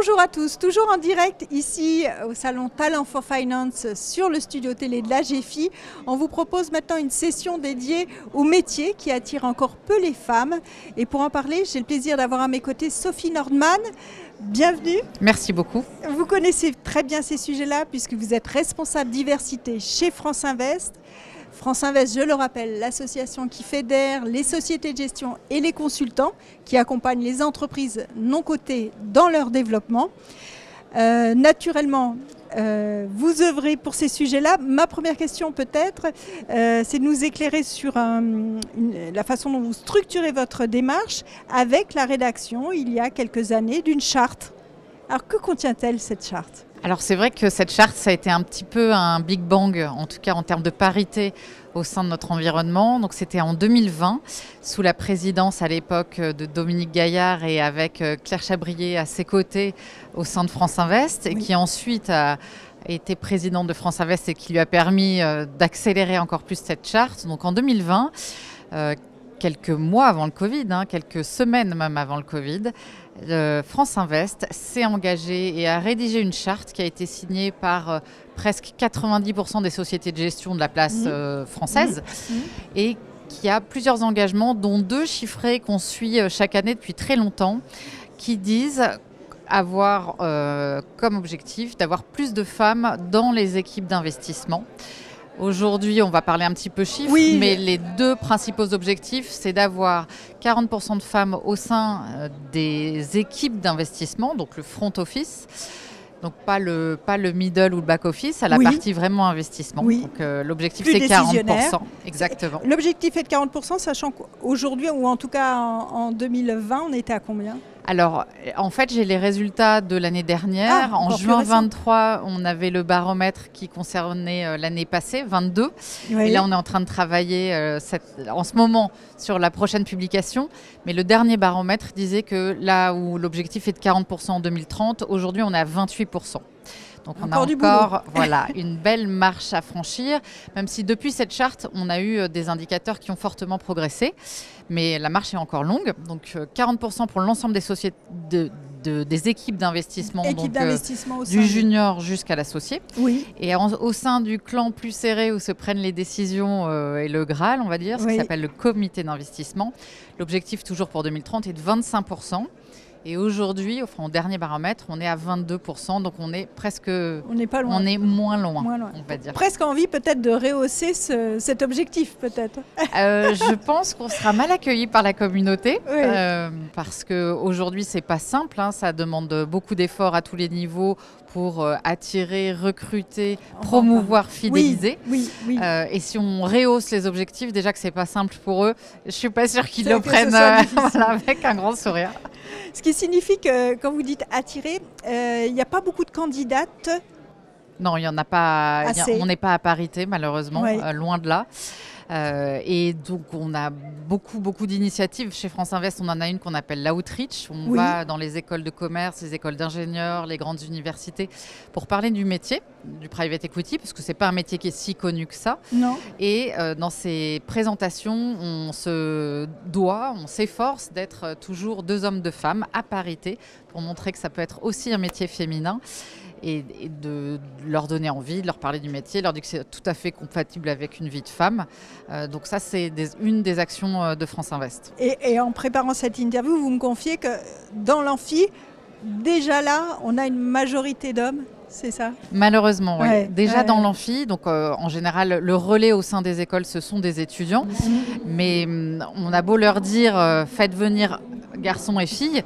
Bonjour à tous, toujours en direct ici au salon Talent for Finance sur le studio télé de la GFI. On vous propose maintenant une session dédiée aux métiers qui attirent encore peu les femmes. Et pour en parler, j'ai le plaisir d'avoir à mes côtés Sophie Nordman. Bienvenue. Merci beaucoup. Vous connaissez très bien ces sujets-là puisque vous êtes responsable diversité chez France Invest. France Invest, je le rappelle, l'association qui fédère les sociétés de gestion et les consultants qui accompagnent les entreprises non cotées dans leur développement. Naturellement, vous œuvrez pour ces sujets-là. Ma première question peut-être, c'est de nous éclairer sur la façon dont vous structurez votre démarche avec la rédaction, il y a quelques années, d'une charte. Alors que contient-elle cette charte ? Alors c'est vrai que cette charte, ça a été un petit peu un big bang, en tout cas en termes de parité au sein de notre environnement. Donc c'était en 2020, sous la présidence à l'époque de Dominique Gaillard et avec Claire Chabrier à ses côtés au sein de France Invest, et qui ensuite a été présidente de France Invest et qui lui a permis d'accélérer encore plus cette charte. Donc en 2020, quelques mois avant le Covid, quelques semaines même avant le Covid, France Invest s'est engagé et a rédigé une charte qui a été signée par presque 90% des sociétés de gestion de la place française et qui a plusieurs engagements, dont 2 chiffrés qu'on suit chaque année depuis très longtemps, qui disent avoir comme objectif d'avoir plus de femmes dans les équipes d'investissement. Aujourd'hui, on va parler un petit peu chiffres, mais les 2 principaux objectifs, c'est d'avoir 40% de femmes au sein des équipes d'investissement, donc le front office, donc pas le middle ou le back office, à la partie vraiment investissement. Donc l'objectif, c'est 40%. Exactement. L'objectif est de 40%, sachant qu'aujourd'hui, ou en tout cas en 2020, on était à combien ? Alors, en fait, j'ai les résultats de l'année dernière. En juin 23, on avait le baromètre qui concernait l'année passée, 22. Et là, on est en train de travailler en ce moment sur la prochaine publication. Mais le dernier baromètre disait que là où l'objectif est de 40% en 2030, aujourd'hui, on est à 28%. Donc on a encore une belle marche à franchir, même si depuis cette charte, on a eu des indicateurs qui ont fortement progressé. Mais la marche est encore longue. Donc 40% pour l'ensemble des sociétés des équipes d'investissement, du junior jusqu'à l'associé. Et au sein du clan plus serré où se prennent les décisions et le Graal, on va dire, ce qui s'appelle le comité d'investissement, l'objectif toujours pour 2030 est de 25%. Et aujourd'hui, au dernier baromètre, on est à 22%, donc on est presque... On n'est pas loin. On est moins loin, on va dire. Presque envie peut-être de rehausser cet objectif, peut-être. Je pense qu'on sera mal accueillis par la communauté, parce qu'aujourd'hui, c'est pas simple, ça demande beaucoup d'efforts à tous les niveaux pour attirer, recruter, promouvoir, fidéliser. Et si on rehausse les objectifs, déjà que c'est pas simple pour eux, je suis pas sûre qu'ils le prennent avec un grand sourire. Ce qui signifie que quand vous dites attirer, il n'y a pas beaucoup de candidates. Non, il n'y en a pas. On n'est pas à parité, malheureusement, loin de là. Et donc, on a beaucoup d'initiatives. Chez France Invest, on en a une qu'on appelle l'Outreach. On va dans les écoles de commerce, les écoles d'ingénieurs, les grandes universités pour parler du métier, du private equity, parce que ce n'est pas un métier qui est si connu que ça. Non. Et dans ces présentations, on s'efforce d'être toujours 2 hommes, 2 femmes à parité pour montrer que ça peut être aussi un métier féminin. Et de leur donner envie, de leur parler du métier, leur dire que c'est tout à fait compatible avec une vie de femme. Donc ça, c'est une des actions de France Invest. Et en préparant cette interview, vous me confiez que dans l'amphi, déjà là, on a une majorité d'hommes, c'est ça ? Malheureusement, oui. Déjà dans l'amphi, donc en général, le relais au sein des écoles, ce sont des étudiants. Mais on a beau leur dire, faites venir garçons et filles,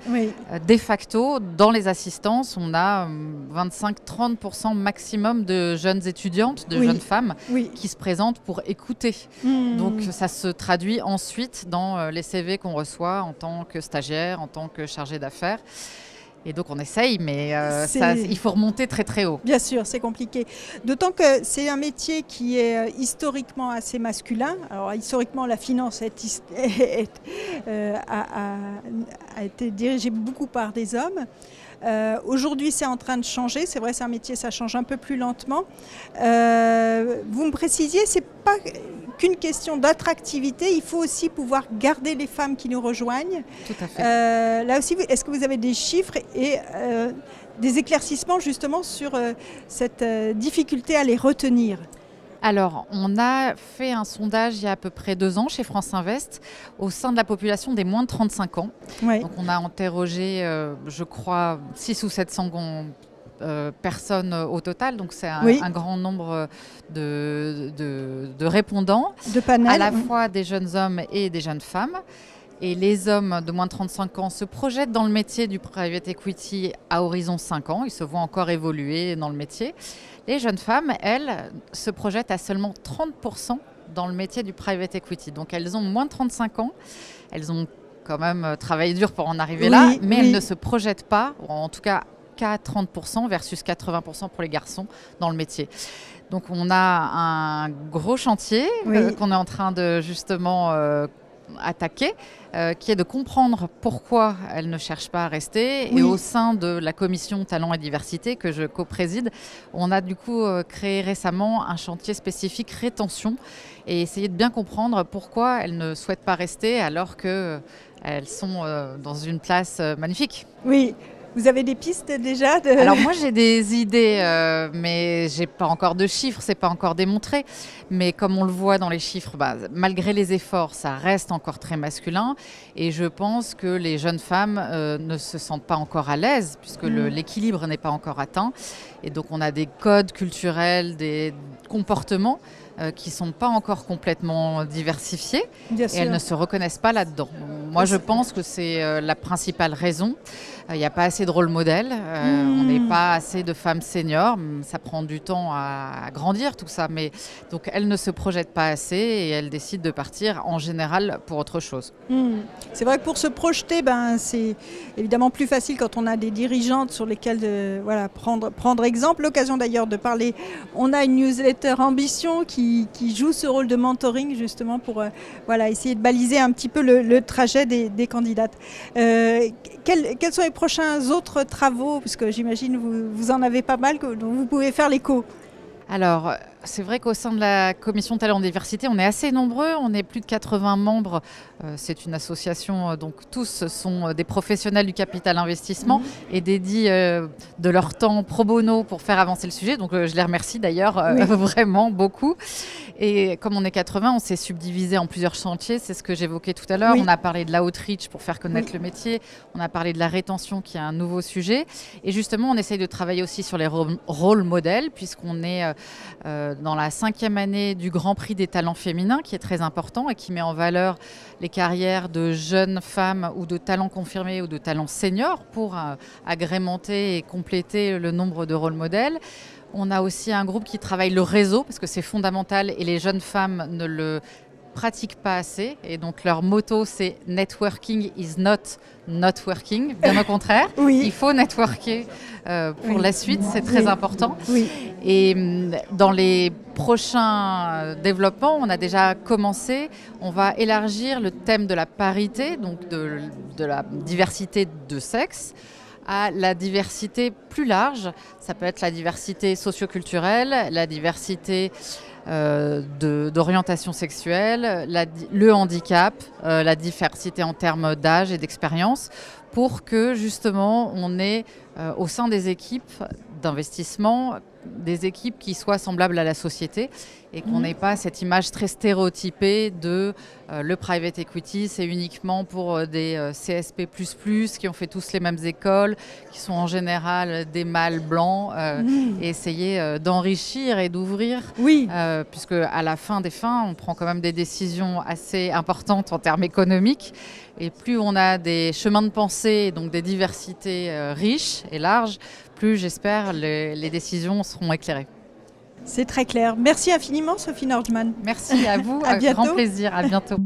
de facto, dans les assistances, on a 25-30% maximum de jeunes étudiantes, de jeunes femmes qui se présentent pour écouter. Donc ça se traduit ensuite dans les CV qu'on reçoit en tant que stagiaire, en tant que chargé d'affaires. Et donc on essaye, mais il faut remonter très très haut. Bien sûr, c'est compliqué. D'autant que c'est un métier qui est historiquement assez masculin. Alors historiquement, la finance a été dirigée beaucoup par des hommes. Aujourd'hui, c'est en train de changer. C'est vrai, c'est un métier, ça change un peu plus lentement. Vous me précisiez, c'est pas qu'une question d'attractivité, il faut aussi pouvoir garder les femmes qui nous rejoignent. Tout à fait. Là aussi, est-ce que vous avez des chiffres et des éclaircissements justement sur cette difficulté à les retenir? Alors, on a fait un sondage il y a à peu près 2 ans chez France Invest au sein de la population des moins de 35 ans. Ouais. Donc, on a interrogé, je crois, 600 ou 700 personnes au total. Donc, c'est un grand nombre de répondants, de panel, à la fois des jeunes hommes et des jeunes femmes. Et les hommes de moins de 35 ans se projettent dans le métier du private equity à horizon 5 ans. Ils se voient encore évoluer dans le métier. Les jeunes femmes, elles, se projettent à seulement 30% dans le métier du private equity. Donc elles ont moins de 35 ans. Elles ont quand même travaillé dur pour en arriver là, mais elles ne se projettent pas, ou en tout cas qu'à 30% versus 80% pour les garçons dans le métier. Donc on a un gros chantier qu'on est en train de justement attaquer, qui est de comprendre pourquoi elles ne cherchent pas à rester. Et au sein de la commission Talent et Diversité que je co-préside, on a du coup créé récemment un chantier spécifique rétention et essayer de bien comprendre pourquoi elles ne souhaitent pas rester alors qu'elles sont dans une place magnifique. Oui. Vous avez des pistes déjà Alors moi j'ai des idées, mais j'ai pas encore de chiffres, c'est pas encore démontré. Mais comme on le voit dans les chiffres, malgré les efforts, ça reste encore très masculin. Et je pense que les jeunes femmes ne se sentent pas encore à l'aise puisque l'équilibre n'est pas encore atteint. Et donc on a des codes culturels, des comportements qui ne sont pas encore complètement diversifiés et elles ne se reconnaissent pas là-dedans. Moi, je pense que c'est la principale raison. Il n'y a pas assez de rôle modèle, on n'est pas assez de femmes seniors, ça prend du temps à grandir tout ça, mais donc elles ne se projettent pas assez et elles décident de partir en général pour autre chose. C'est vrai que pour se projeter, c'est évidemment plus facile quand on a des dirigeantes sur lesquelles prendre exemple. L'occasion d'ailleurs de parler, on a une newsletter Ambition qui joue ce rôle de mentoring justement pour essayer de baliser un petit peu le trajet des candidates. Quels sont les prochains autres travaux, parce que j'imagine vous en avez pas mal dont vous pouvez faire l'écho? Alors, c'est vrai qu'au sein de la commission Talent et Diversité, on est assez nombreux, on est plus de 80 membres. C'est une association, donc tous sont des professionnels du capital investissement et dédient de leur temps pro bono pour faire avancer le sujet. Donc je les remercie d'ailleurs vraiment beaucoup. Et comme on est 80, on s'est subdivisé en plusieurs chantiers, c'est ce que j'évoquais tout à l'heure. On a parlé de l'outreach pour faire connaître le métier, on a parlé de la rétention qui est un nouveau sujet. Et justement, on essaye de travailler aussi sur les rôles modèles, puisqu'on est dans la 5e année du Grand Prix des talents féminins, qui est très important et qui met en valeur les carrières de jeunes femmes ou de talents confirmés ou de talents seniors pour agrémenter et compléter le nombre de rôles modèles. On a aussi un groupe qui travaille le réseau parce que c'est fondamental et les jeunes femmes ne le pratiquent pas assez. Et donc leur motto c'est « Networking is not working ». Bien au contraire, il faut networker pour la suite, c'est très important. Et dans les prochains développements, on a déjà commencé, on va élargir le thème de la parité, donc de la diversité de sexe, à la diversité plus large. Ça peut être la diversité socioculturelle, la diversité d'orientation sexuelle, le handicap, la diversité en termes d'âge et d'expérience, pour que justement on ait au sein des équipes d'investissement des équipes qui soient semblables à la société et qu'on n'ait pas cette image très stéréotypée de le private equity, c'est uniquement pour des CSP++, qui ont fait tous les mêmes écoles, qui sont en général des mâles blancs, et essayer d'enrichir et d'ouvrir, puisque à la fin des fins, on prend quand même des décisions assez importantes en termes économiques. Et plus on a des chemins de pensée, donc des diversités riches et larges, plus j'espère les décisions seront éclairées. C'est très clair. Merci infiniment Sophie Nordman. Merci à vous, à bientôt. Grand plaisir, à bientôt.